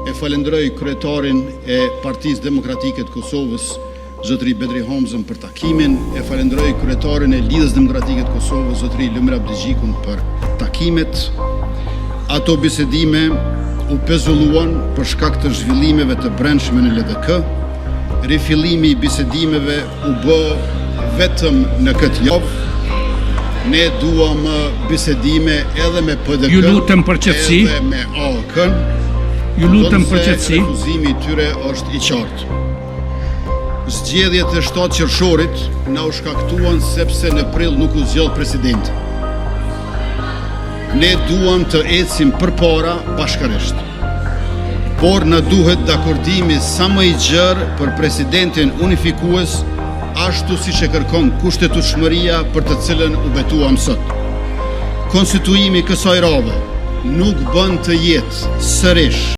E falenderoj kryetarin e Partisë Demokratike të Kosovës, zotëri Bedri Hamzën për takimin, e falenderoj kryetarin e Lidhjes Demokratike të Kosovës, zotëri Lumir Abdixhikun për takimet. Ato bisedime u pezulluan për shkak të zhvillimeve të brendshme në LDK. Rifillimi i bisedimeve u bë vetëm në këtë javë. Ne duam bisedime edhe me PDK, Ju lutem për qetësi. edhe me AOK-n. Ju lutem për qetësi. Refuzimi i tyre është i qartë. Zgjedhjet e 7 qershorit na u shkaktuan sepse në prill nuk u zgjodh presidenti. Ne duam të ecim përpara bashkërisht. Por na duhet dakordimi sa më i gjerë për presidentin unifikues, ashtu siç e kërkon kushtetutshmëria për të cilën u betuam sot. Konstituimi i kësaj rave nuk bën të jetë sërish